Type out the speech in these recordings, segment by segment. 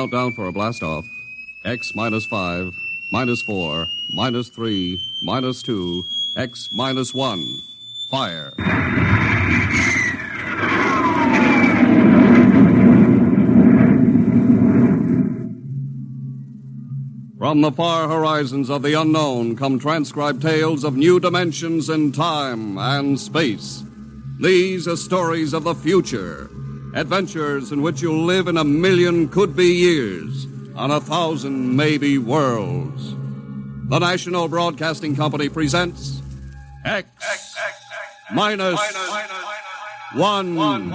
Countdown for a blast-off. X minus 5, minus 4, minus 3, minus 2, X minus 1. Fire. From the far horizons of the unknown come transcribed tales of new dimensions in time and space. These are stories of the future, adventures in which you'll live in 1,000,000 could-be years on 1,000 maybe worlds. The National Broadcasting Company presents X minus 1.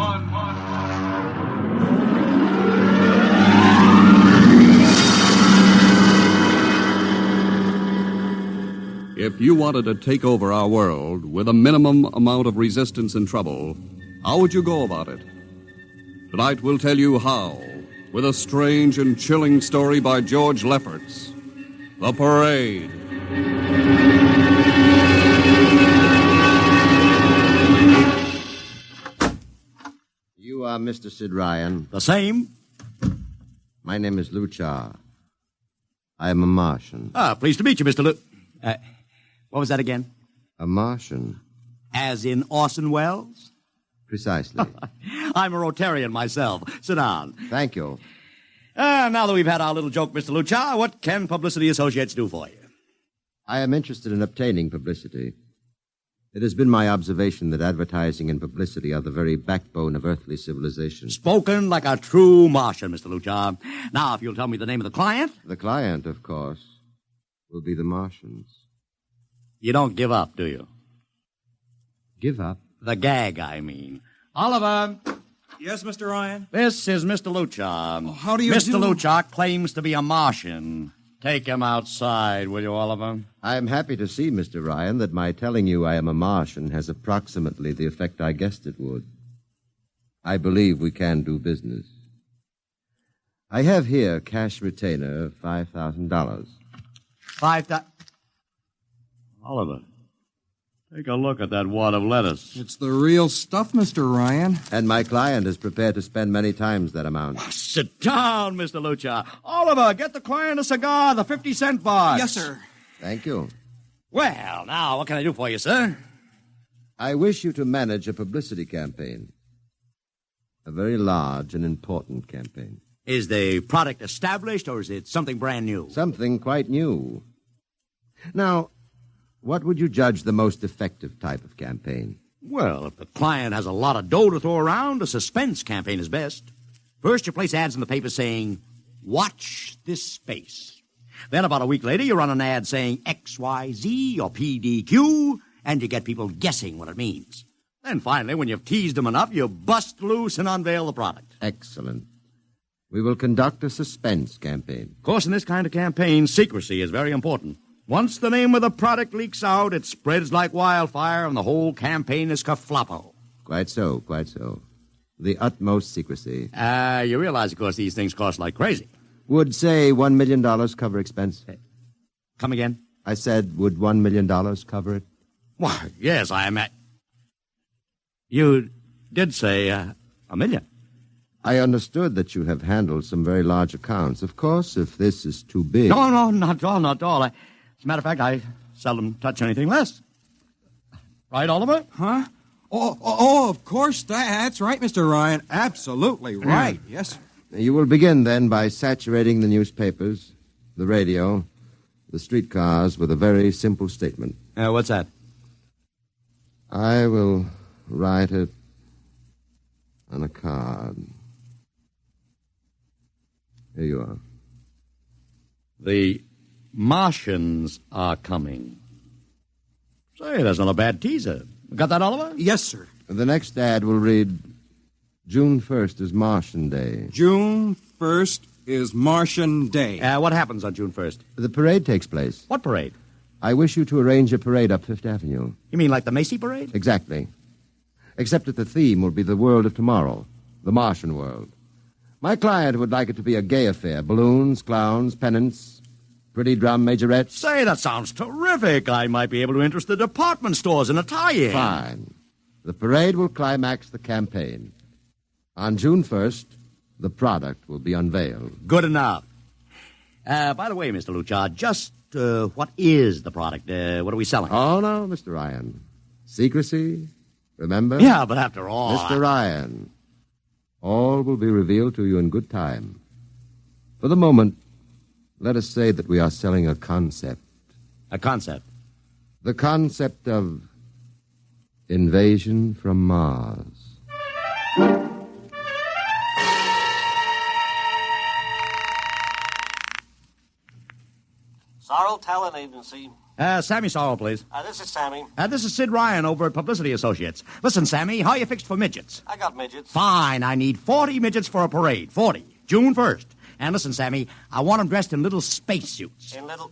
If you wanted to take over our world with a minimum amount of resistance and trouble, how would you go about it? Tonight we'll tell you how, with a strange and chilling story by George Lefferts, The Parade. You are Mr. Sid Ryan. The same. My name is Luchar. I am a Martian. Pleased to meet you, Mr. What was that again? A Martian? As in Orson Welles? Precisely. I'm a Rotarian myself. Sit down. Thank you. Now that we've had our little joke, Mr. Luchar, what can Publicity Associates do for you? I am interested in obtaining publicity. It has been my observation that advertising and publicity are the very backbone of earthly civilization. Spoken like a true Martian, Mr. Luchar. Now, if you'll tell me the name of the client. The client, of course, will be the Martians. You don't give up, do you? Give up? The gag, I mean. Oliver. Yes, Mr. Ryan? This is Mr. Luchar. Oh, how do you Mr. do? Luchar claims to be a Martian. Take him outside, will you, Oliver? I am happy to see, Mr. Ryan, that my telling you I am a Martian has approximately the effect I guessed it would. I believe we can do business. I have here cash retainer of $5,000. Oliver, take a look at that wad of lettuce. It's the real stuff, Mr. Ryan. And my client is prepared to spend many times that amount. Sit down, Mr. Luchar. Oliver, get the client a cigar, the 50-cent box. Yes, sir. Thank you. Well, now, what can I do for you, sir? I wish you to manage a publicity campaign. A very large and important campaign. Is the product established, or is it something brand new? Something quite new. Now, what would you judge the most effective type of campaign? Well, if the client has a lot of dough to throw around, a suspense campaign is best. First, you place ads in the paper saying, "Watch this space." Then about a week later, you run an ad saying XYZ or PDQ, and you get people guessing what it means. Then finally, when you've teased them enough, you bust loose and unveil the product. Excellent. We will conduct a suspense campaign. Of course, in this kind of campaign, secrecy is very important. Once the name of the product leaks out, it spreads like wildfire, and the whole campaign is kerfloppo. Quite so, quite so. The utmost secrecy. You realize, of course, these things cost like crazy. Would, say, $1 million cover expense? Come again? I said, would $1 million cover it? Why, yes, I am at... You did say $1 million. I understood that you have handled some very large accounts. Of course, if this is too big... No, not at all, not at all. As a matter of fact, I seldom touch anything less. Right, Oliver? Huh? Oh, of course. That's right, Mr. Ryan. Absolutely right. Yes. You will begin, then, by saturating the newspapers, the radio, the streetcars with a very simple statement. What's that? I will write it on a card. Here you are. The Martians are coming. Say, that's not a bad teaser. Got that, Oliver? Yes, sir. The next ad will read, June 1st is Martian Day. June 1st is Martian Day. What happens on June 1st? The parade takes place. What parade? I wish you to arrange a parade up Fifth Avenue. You mean like the Macy Parade? Exactly. Except that the theme will be the world of tomorrow, the Martian world. My client would like it to be a gay affair. Balloons, clowns, pennants, pretty drum majorettes. Say, that sounds terrific. I might be able to interest the department stores in a tie-in. Fine. The parade will climax the campaign. On June 1st, the product will be unveiled. Good enough. By the way, Mr. Luchar, just what is the product? What are we selling? Oh, no, Mr. Ryan. Secrecy, remember? Yeah, but after all... Mr. Ryan, all will be revealed to you in good time. For the moment, let us say that we are selling a concept. A concept? The concept of invasion from Mars. Sorrel Talent Agency. Sammy Sorrell, please. This is Sammy. This is Sid Ryan over at Publicity Associates. Listen, Sammy, how you fixed for midgets? I got midgets. Fine, I need 40 midgets for a parade. 40. June 1st. And listen, Sammy, I want them dressed in little spacesuits. In little...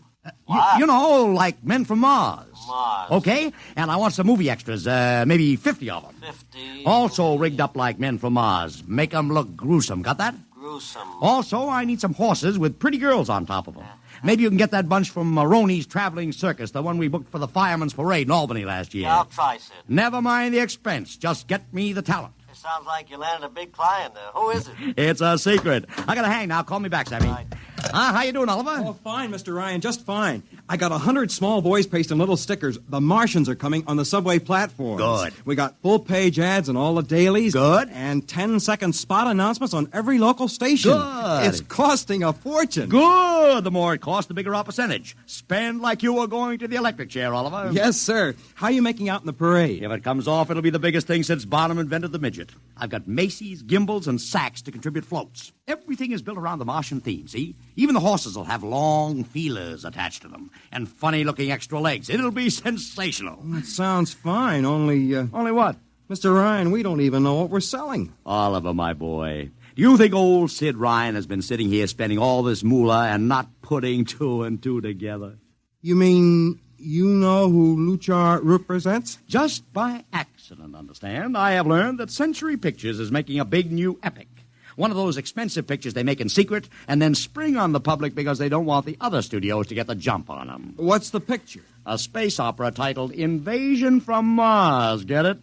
You know, like men from Mars. Mars. Okay? And I want some movie extras, maybe 50 of them. 50. Also rigged up like men from Mars. Make them look gruesome. Got that? Gruesome. Also, I need some horses with pretty girls on top of them. Maybe you can get that bunch from Maroney's Traveling Circus, the one we booked for the Fireman's Parade in Albany last year. Yeah, I'll try, Sid. Never mind the expense. Just get me the talent. It sounds like you landed a big client there. Who is it? It's a secret. I gotta hang now. Call me back, Sammy. Right. How you doing, Oliver? Oh, fine, Mr. Ryan, just fine. I got 100 small boys pasting little stickers. The Martians are coming on the subway platforms. Good. We got full-page ads in all the dailies. Good. And 10-second spot announcements on every local station. Good. It's costing a fortune. Good. The more it costs, the bigger our percentage. Spend like you were going to the electric chair, Oliver. Yes, sir. How are you making out in the parade? If it comes off, it'll be the biggest thing since Bonham invented the midget. I've got Macy's, gimbals, and sacks to contribute floats. Everything is built around the Martian theme, see? Even the horses will have long feelers attached to them and funny-looking extra legs. It'll be sensational. That sounds fine, only... Only what? Mr. Ryan, we don't even know what we're selling. Oliver, my boy, do you think old Sid Ryan has been sitting here spending all this moolah and not putting two and two together? You mean you know who Luchar represents? Just by accident, understand? I have learned that Century Pictures is making a big new epic. One of those expensive pictures they make in secret and then spring on the public because they don't want the other studios to get the jump on them. What's the picture? A space opera titled Invasion from Mars. Get it?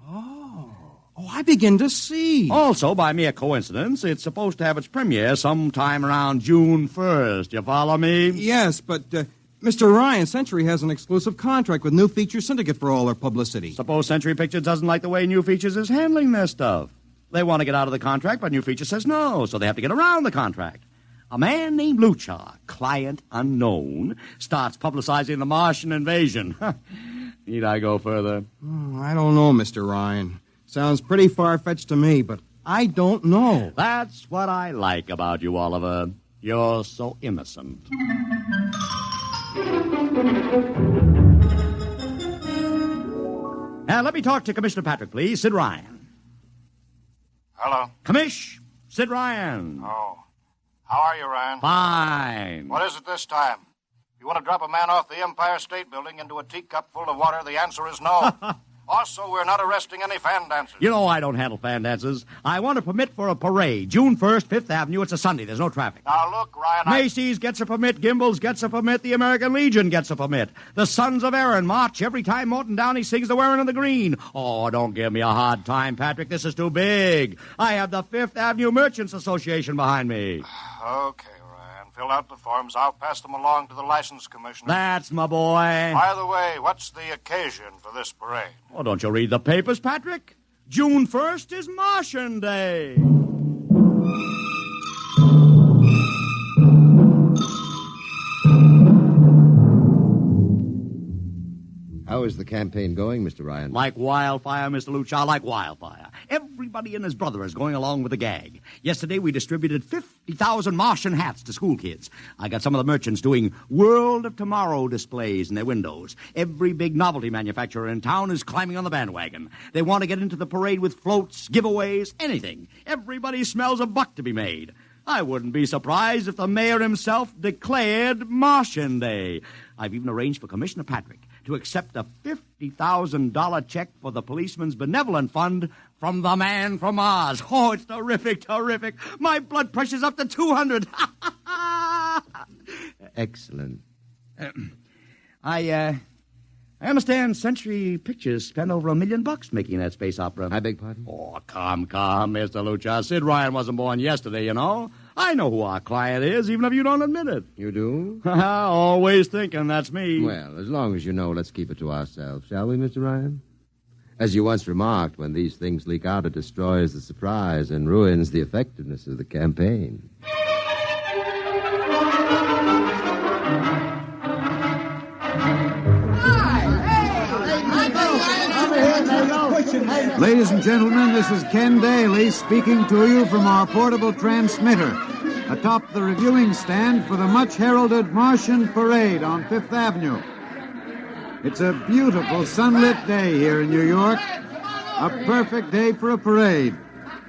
Oh, I begin to see. Also, by mere coincidence, it's supposed to have its premiere sometime around June 1st. You follow me? Yes, but Mr. Ryan, Century has an exclusive contract with New Feature Syndicate for all their publicity. Suppose Century Pictures doesn't like the way New Features is handling their stuff. They want to get out of the contract, but New Feature says no, so they have to get around the contract. A man named Luchar, client unknown, starts publicizing the Martian invasion. Need I go further? I don't know, Mr. Ryan. Sounds pretty far-fetched to me, but I don't know. That's what I like about you, Oliver. You're so innocent. Now, let me talk to Commissioner Patrick, please. Sid Ryan. Hello. Commish, Sid Ryan. Oh. How are you, Ryan? Fine. What is it this time? You want to drop a man off the Empire State Building into a teacup full of water? The answer is no. Also, we're not arresting any fan dancers. You know I don't handle fan dances. I want a permit for a parade. June 1st, 5th Avenue. It's a Sunday. There's no traffic. Now, look, Ryan, Macy's gets a permit. Gimbals gets a permit. The American Legion gets a permit. The Sons of Erin march every time Morton Downey sings the Wearing of the Green. Oh, don't give me a hard time, Patrick. This is too big. I have the 5th Avenue Merchants Association behind me. Okay, Ryan. Fill out the forms. I'll pass them along to the license commissioner. That's my boy. By the way, what's the occasion for this parade? Oh, don't you read the papers, Patrick? June 1st is Martian Day. How is the campaign going, Mr. Ryan? Like wildfire, Mr. Luchar, like wildfire. Everybody and his brother is going along with the gag. Yesterday, we distributed 50,000 Martian hats to school kids. I got some of the merchants doing World of Tomorrow displays in their windows. Every big novelty manufacturer in town is climbing on the bandwagon. They want to get into the parade with floats, giveaways, anything. Everybody smells a buck to be made. I wouldn't be surprised if the mayor himself declared Martian Day. I've even arranged for Commissioner Patrick to accept a $50,000 check for the Policeman's Benevolent Fund from the man from Mars. Oh, it's terrific, terrific. My blood pressure's up to 200. Excellent. I I understand Century Pictures spent over $1 million making that space opera. I beg pardon? Oh, come, Mr. Luchar. Sid Ryan wasn't born yesterday, you know. I know who our client is, even if you don't admit it. You do? Always thinking that's me. Well, as long as you know, let's keep it to ourselves, shall we, Mr. Ryan? As you once remarked, when these things leak out, it destroys the surprise and ruins the effectiveness of the campaign. Ladies and gentlemen, this is Ken Daly speaking to you from our portable transmitter atop the reviewing stand for the much-heralded Martian Parade on Fifth Avenue. It's a beautiful sunlit day here in New York, a perfect day for a parade,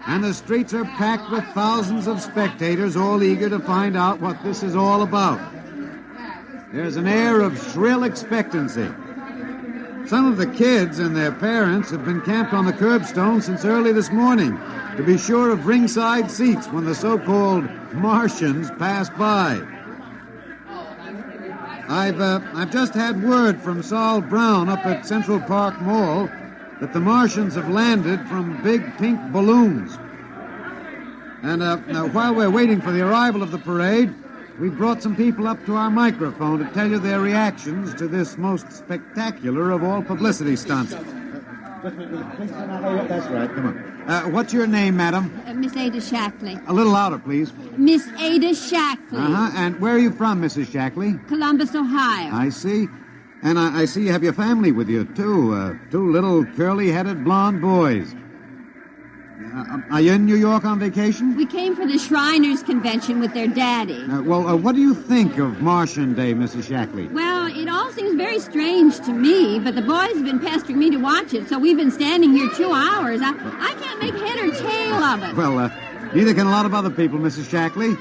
and the streets are packed with thousands of spectators all eager to find out what this is all about. There's an air of shrill expectancy. Some of the kids and their parents have been camped on the curbstone since early this morning to be sure of ringside seats when the so-called Martians pass by. I've just had word from Sol Brown up at Central Park Mall that the Martians have landed from big pink balloons. And now, while we're waiting for the arrival of the parade, we've brought some people up to our microphone to tell you their reactions to this most spectacular of all publicity stunts. That's right, come on. What's your name, madam? Miss Ada Shackley. A little louder, please. Miss Ada Shackley. Uh-huh, and where are you from, Mrs. Shackley? Columbus, Ohio. I see. And I see you have your family with you, too. Two little curly-headed blonde boys. Are you in New York on vacation? We came for the Shriners Convention with their daddy. What do you think of Martian Day, Mrs. Shackley? Well, it all seems very strange to me, but the boys have been pestering me to watch it, so we've been standing here 2 hours. I can't make head or tail of it. Well, neither can a lot of other people, Mrs. Shackley.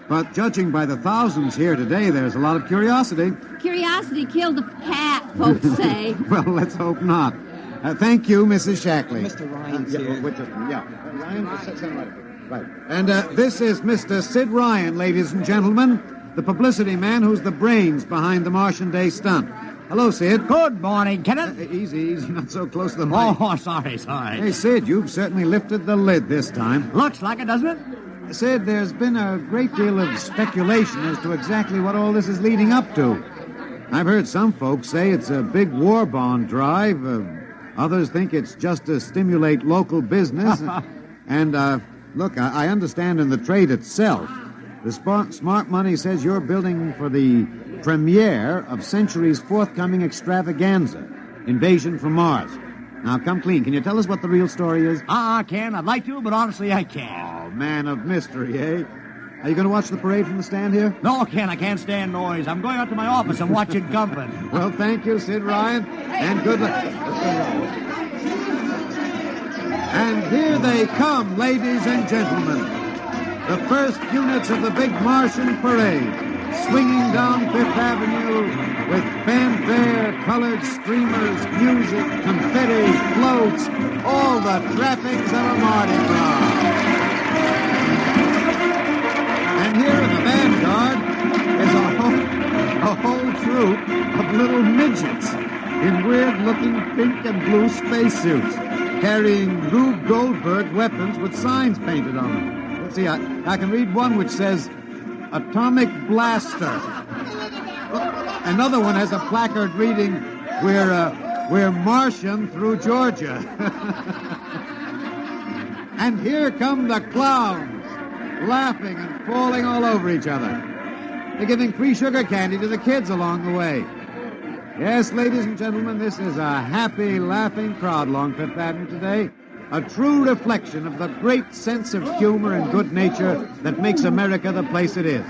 But judging by the thousands here today, there's a lot of curiosity. Curiosity killed the cat, folks say. Well, let's hope not. Thank you, Mrs. Shackley. Mr. Ryan's here. Ryan, right. And this is Mr. Sid Ryan, ladies and gentlemen, the publicity man who's the brains behind the Martian Day stunt. Hello, Sid. Good morning, Kenneth. Easy, not so close to the mic. Oh, sorry. Hey, Sid, you've certainly lifted the lid this time. Looks like it, doesn't it? Sid, there's been a great deal of speculation as to exactly what all this is leading up to. I've heard some folks say it's a big war bond drive. Others think it's just to stimulate local business. And, look, I understand in the trade itself, the smart money says you're building for the premiere of Century's forthcoming extravaganza, Invasion from Mars. Now, come clean. Can you tell us what the real story is? Ken, I'd like to, but honestly, I can't. Oh, man of mystery, eh? Are you going to watch the parade from the stand here? No, Ken, I can't stand noise. I'm going out to my office and watching company. Well, thank you, Sid Ryan, and good luck. And here they come, ladies and gentlemen. The first units of the big Martian parade, swinging down Fifth Avenue with fanfare, colored streamers, music, confetti, floats, all the trappings of a Mardi Gras. And here in the vanguard is a whole troop of little midgets in weird-looking pink and blue spacesuits, carrying Rube Goldberg weapons with signs painted on them. Let's see, I can read one which says, Atomic Blaster. Another one has a placard reading, We're Martian through Georgia. And here come the clowns, laughing and falling all over each other. They're giving free sugar candy to the kids along the way. Yes, ladies and gentlemen, this is a happy, laughing crowd along Fifth Avenue today. A true reflection of the great sense of humor and good nature that makes America the place it is.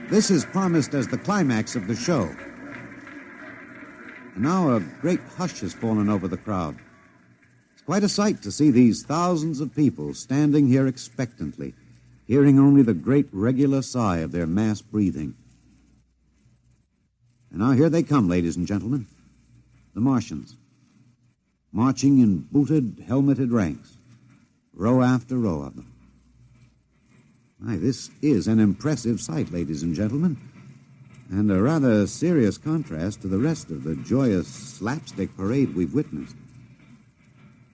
This is promised as the climax of the show. And now a great hush has fallen over the crowd. It's quite a sight to see these thousands of people standing here expectantly, hearing only the great regular sigh of their mass breathing. And now here they come, ladies and gentlemen, the Martians, marching in booted, helmeted ranks, row after row of them. My, this is an impressive sight, ladies and gentlemen, and a rather serious contrast to the rest of the joyous slapstick parade we've witnessed.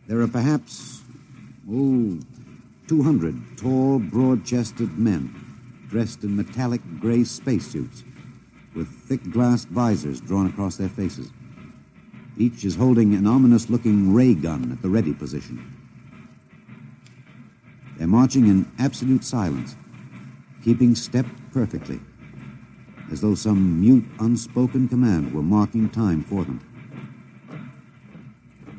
There are perhaps, 200 tall, broad-chested men dressed in metallic gray spacesuits with thick glass visors drawn across their faces. Each is holding an ominous-looking ray gun at the ready position. They're marching in absolute silence, keeping step perfectly, as though some mute, unspoken command were marking time for them.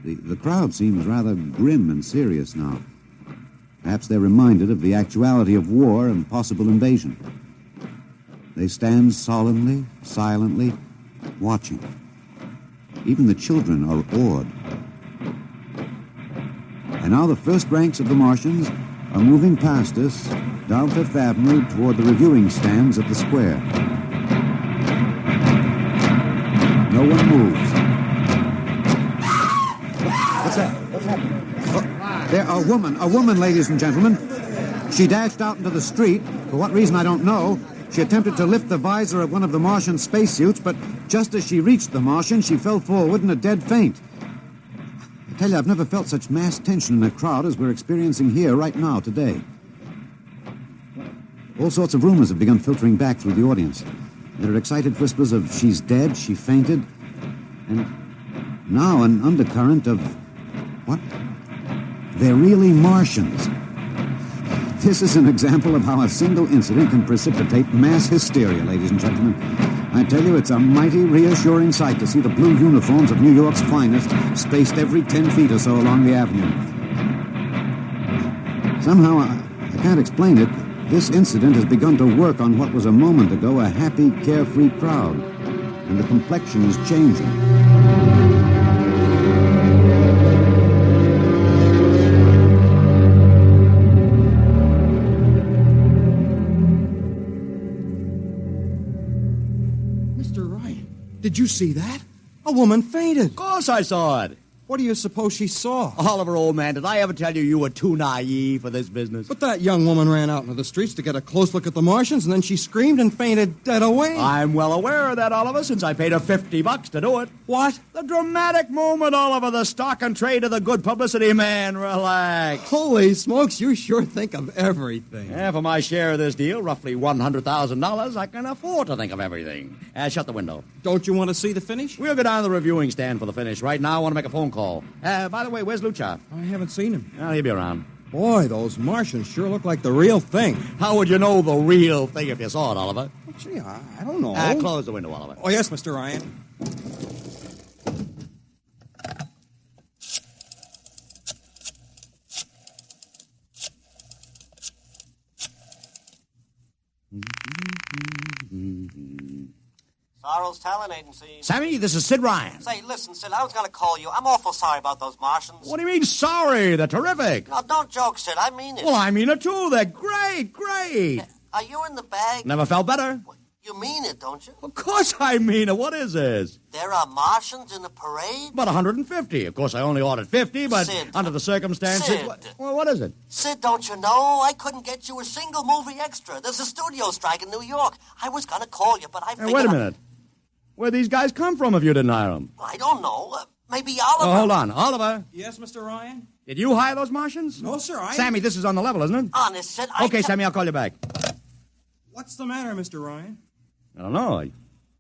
The crowd seems rather grim and serious now. Perhaps they're reminded of the actuality of war and possible invasion. They stand solemnly, silently, watching. Even the children are awed. And now the first ranks of the Martians are moving past us down Fifth Avenue toward the reviewing stands at the square. No one moves. What's that? What's happening? Oh, there, a woman, ladies and gentlemen. She dashed out into the street. For what reason, I don't know. She attempted to lift the visor of one of the Martian spacesuits, but just as she reached the Martian, she fell forward in a dead faint. I tell you, I've never felt such mass tension in a crowd as we're experiencing here right now, today. All sorts of rumors have begun filtering back through the audience. There are excited whispers of she's dead, she fainted, and now an undercurrent of, what? They're really Martians. This is an example of how a single incident can precipitate mass hysteria, ladies and gentlemen. I tell you, it's a mighty reassuring sight to see the blue uniforms of New York's finest spaced every 10 feet or so along the avenue. Somehow, I can't explain it, this incident has begun to work on what was a moment ago a happy, carefree crowd, and the complexion is changing. Did you see that? A woman fainted. Of course I saw it. What do you suppose she saw? Oliver, old man, did I ever tell you you were too naive for this business? But that young woman ran out into the streets to get a close look at the Martians, and then she screamed and fainted dead away. I'm well aware of that, Oliver, since I paid her $50 to do it. What? The dramatic moment, Oliver, the stock and trade of the good publicity, man. Relax. Holy smokes, you sure think of everything. Yeah, for my share of this deal, roughly $100,000, I can afford to think of everything. Shut the window. Don't you want to see the finish? We'll go down to the reviewing stand for the finish. Right now, I want to make a phone call. By the way, where's Luchar? I haven't seen him. Well, he'll be around. Boy, those Martians sure look like the real thing. How would you know the real thing if you saw it, Oliver? Well, gee, I don't know. Close the window, Oliver. Oh, yes, Mr. Ryan. Sorrow's Talent Agency. Sammy, this is Sid Ryan. Say, listen, Sid, I was going to call you. I'm awful sorry about those Martians. What do you mean, sorry? They're terrific. No, don't joke, Sid. I mean it. Well, I mean it, too. They're great, great. Are you in the bag? Never felt better. You mean it, don't you? Of course I mean it. What is this? There are Martians in the parade? About 150. Of course, I only ordered 50, but Sid. under the circumstances... Sid. Well, what is it? Sid, don't you know? I couldn't get you a single movie extra. There's a studio strike in New York. I was going to call you, but I figured... Hey, wait a minute. Where'd these guys come from if you didn't hire them? I don't know. Maybe Oliver... Oh, hold on. Oliver? Yes, Mr. Ryan? Did you hire those Martians? No, sir, Sammy, this is on the level, isn't it? Honest, Sid, Okay, Sammy, I'll call you back. What's the matter, Mr. Ryan? I don't know. I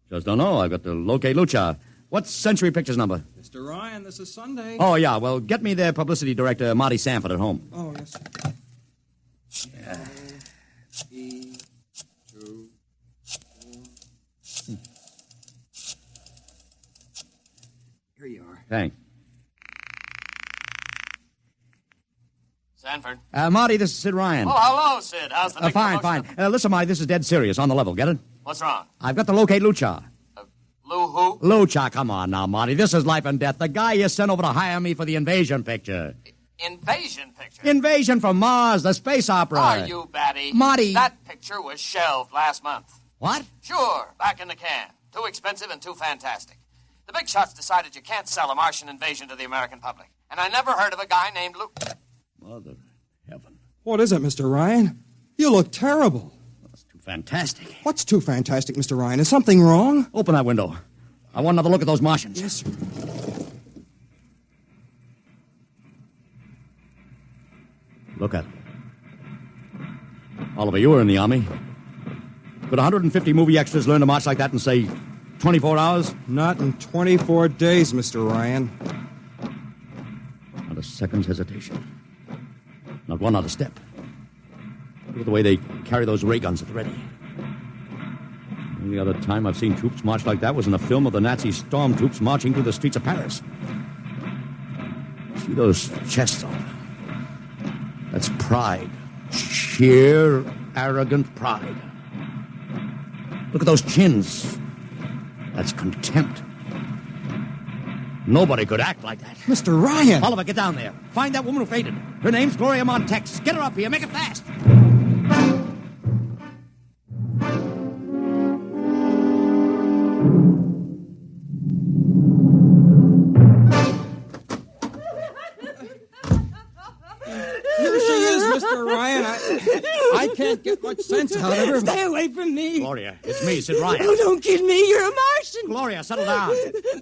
just don't know. I've got to locate Luchar. What's Century Pictures number? Mr. Ryan, this is Sunday. Oh, yeah. Well, get me their publicity director, Marty Sanford, at home. Oh, yes, sir. Yeah. 3, 2, 4. Here you are. Thanks. Sanford. Marty, this is Sid Ryan. Oh, hello, Sid. How's the big Fine, promotion? fine. Listen, Marty, this is dead serious. On the level. Get it? What's wrong? I've got to locate Luchar. Lou who? Luchar, come on now, Marty. This is life and death. The guy you sent over to hire me for the invasion picture. Invasion picture? Invasion from Mars, the space opera. Are you batty? Marty. That picture was shelved last month. What? Sure, back in the can. Too expensive and too fantastic. The big shots decided you can't sell a Martian invasion to the American public. And I never heard of a guy named Lou... Mother heaven. What is it, Mr. Ryan? You look terrible. That's too fantastic. What's too fantastic, Mr. Ryan? Is something wrong? Open that window. I want another look at those Martians. Yes, sir. Look at it. Oliver, you were in the Army. Could 150 movie extras learn to march like that in, say, 24 hours? Not in 24 days, Mr. Ryan. Not a second's hesitation. Not one other step. Look at the way they carry those ray guns at the ready. The only other time I've seen troops march like that was in a film of the Nazi stormtroops marching through the streets of Paris. See those chests on them? That's pride. Sheer, arrogant pride. Look at those chins. That's contempt. Nobody could act like that. Mr. Ryan! Oliver, get down there. Find that woman who fainted. Her name's Gloria Montex. Get her up here. Make it fast. Here she is, Mr. Ryan. I can't get much sense out of her. Stay away from me. Gloria, it's me, Sid Ryan. Oh, don't kid me. You're a Martian. Gloria, settle down.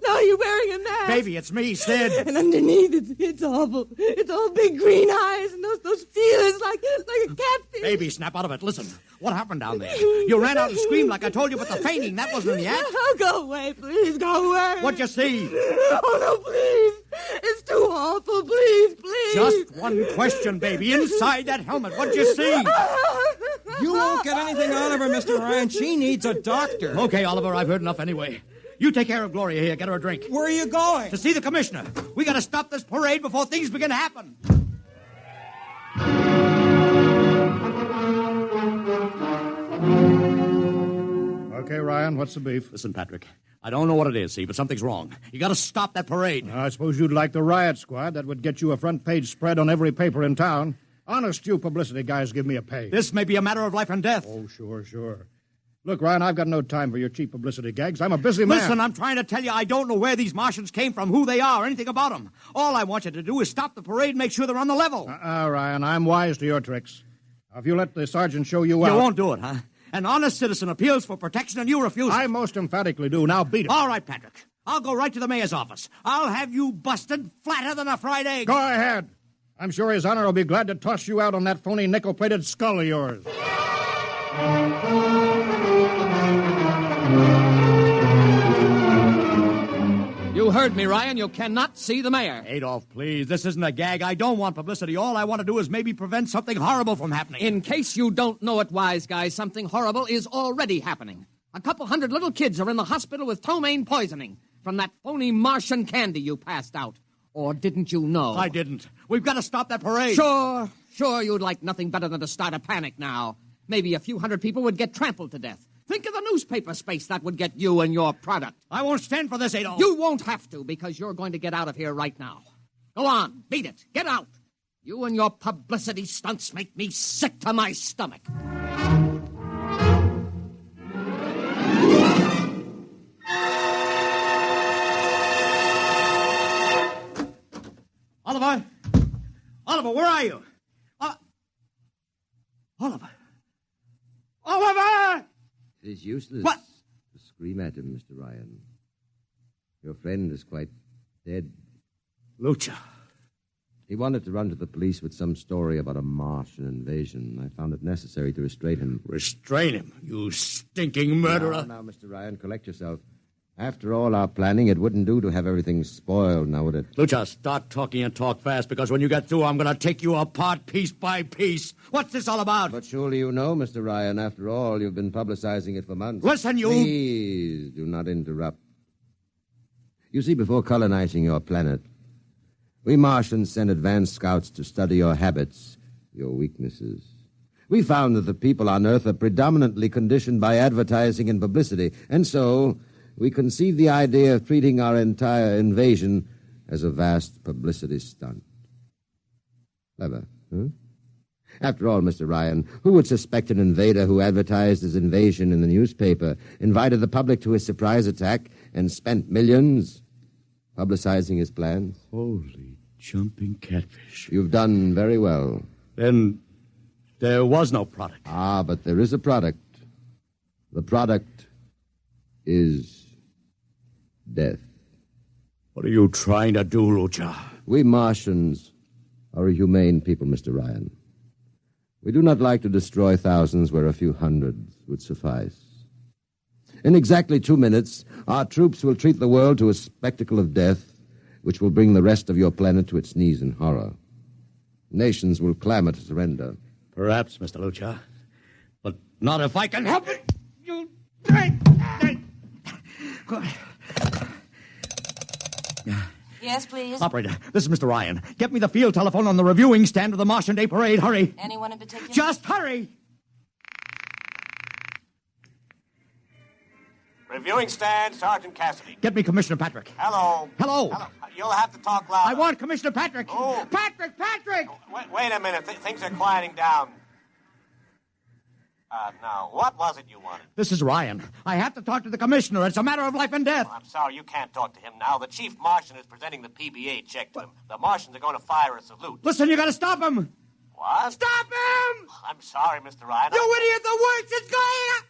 No, you're wearing a mask. Baby, it's me, Sid. And underneath, it's awful. It's all big green eyes and those feelers like a catfish. Baby, snap out of it. Listen, what happened down there? You ran out and screamed like I told you, but the fainting, that wasn't in the act. Oh, go away, please. Go away. What'd you see? Oh, no, please. It's too awful. Please, please. Just one question, baby. Inside that helmet, what'd you see? You won't get anything out of her, Mr. Ryan. She needs a doctor. Okay, Oliver, I've heard enough anyway. You take care of Gloria here. Get her a drink. Where are you going? To see the commissioner. We gotta stop this parade before things begin to happen. Okay, Ryan, what's the beef? Listen, Patrick, I don't know what it is, see, but something's wrong. You gotta stop that parade. I suppose you'd like the riot squad. That would get you a front-page spread on every paper in town. Honest, you publicity guys give me a pay. This may be a matter of life and death. Oh, sure. Look, Ryan, I've got no time for your cheap publicity gags. I'm a busy man. Listen, I'm trying to tell you I don't know where these Martians came from, who they are, anything about them. All I want you to do is stop the parade and make sure they're on the level. Ryan, I'm wise to your tricks. Now, if you let the sergeant show you out... You won't do it, huh? An honest citizen appeals for protection and you refuse it. I most emphatically do. Now beat it. All right, Patrick. I'll go right to the mayor's office. I'll have you busted flatter than a fried egg. Go ahead. I'm sure His Honor will be glad to toss you out on that phony nickel-plated skull of yours. You heard me, Ryan. You cannot see the mayor. Adolf, please. This isn't a gag. I don't want publicity. All I want to do is maybe prevent something horrible from happening. In case you don't know it, wise guy, something horrible is already happening. A couple hundred little kids are in the hospital with ptomaine poisoning from that phony Martian candy you passed out. Or didn't you know? I didn't. We've got to stop that parade. Sure you'd like nothing better than to start a panic now. Maybe a few hundred people would get trampled to death. Think of the newspaper space that would get you and your product. I won't stand for this, Adolf. You won't have to, because you're going to get out of here right now. Go on, beat it. Get out. You and your publicity stunts make me sick to my stomach. Oliver! Oliver, where are you? Oliver! Oliver! It is useless What? to scream at him, Mr. Ryan. Your friend is quite dead. Luchar. He wanted to run to the police with some story about a Martian invasion. I found it necessary to restrain him. Restrain him, you stinking murderer. Now, Mr. Ryan, collect yourself. After all our planning, it wouldn't do to have everything spoiled, now would it? Luchar, start talking and talk fast, because when you get through, I'm going to take you apart piece by piece. What's this all about? But surely you know, Mr. Ryan, after all, you've been publicizing it for months. Listen, you... Please, do not interrupt. You see, before colonizing your planet, we Martians sent advanced scouts to study your habits, your weaknesses. We found that the people on Earth are predominantly conditioned by advertising and publicity, and so... we conceived the idea of treating our entire invasion as a vast publicity stunt. Clever, huh? After all, Mr. Ryan, who would suspect an invader who advertised his invasion in the newspaper, invited the public to his surprise attack, and spent millions publicizing his plans? Holy jumping catfish. You've done very well. Then There was no product. Ah, but there is a product. The product is death. What are you trying to do, Luchar? We Martians are a humane people, Mr. Ryan. We do not like to destroy thousands where a few hundreds would suffice. In exactly 2 minutes, our troops will treat the world to a spectacle of death, which will bring the rest of your planet to its knees in horror. Nations will clamor to surrender. Perhaps, Mr. Luchar, but not if I can help it. You... Yes, please. Operator, this is Mr. Ryan. Get me the field telephone on the reviewing stand of the Martian Day Parade. Hurry. Anyone in particular? Just hurry. Reviewing stand, Sergeant Cassidy. Get me Commissioner Patrick. Hello. Hello. Hello. You'll have to talk louder. I want Commissioner Patrick. Oh. Patrick! Wait a minute. Things are quieting down. Now, what was it you wanted? This is Ryan. I have to talk to the commissioner. It's a matter of life and death. I'm sorry, you can't talk to him now. The chief Martian is presenting the PBA check to him. The Martians are going to fire a salute. Listen, you got to stop him. What? Stop him! I'm sorry, Mr. Ryan. You idiot! The worst is going on!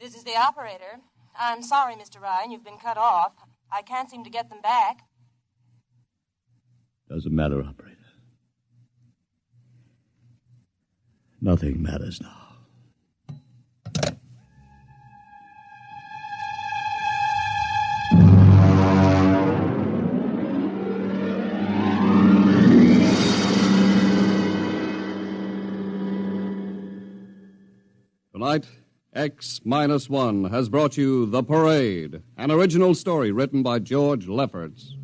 This is the operator. I'm sorry, Mr. Ryan, you've been cut off. I can't seem to get them back. Doesn't matter, operator. Nothing matters now. Tonight, X-1 has brought you The Parade, an original story written by George Lefferts.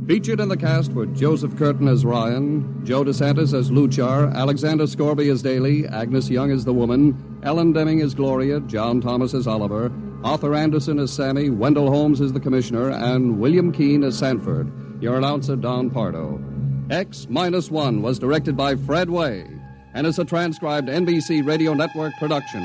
Featured in the cast were Joseph Curtin as Ryan, Joe DeSantis as Luchar, Alexander Scorby as Daly, Agnes Young as the woman, Ellen Deming as Gloria, John Thomas as Oliver, Arthur Anderson as Sammy, Wendell Holmes as the Commissioner, and William Keane as Sanford. Your announcer, Don Pardo. X-1 was directed by Fred Way and is a transcribed NBC Radio Network production.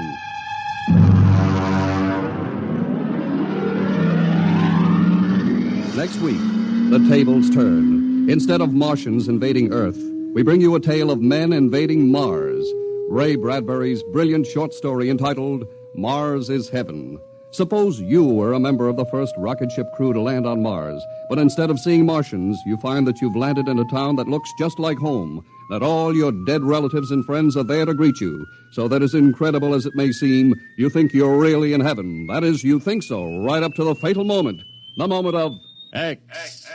Next week, the tables turn. Instead of Martians invading Earth, we bring you a tale of men invading Mars. Ray Bradbury's brilliant short story entitled Mars is Heaven. Suppose you were a member of the first rocket ship crew to land on Mars, but instead of seeing Martians, you find that you've landed in a town that looks just like home, that all your dead relatives and friends are there to greet you, so that as incredible as it may seem, you think you're really in heaven. That is, you think so, right up to the fatal moment, the moment of X-1.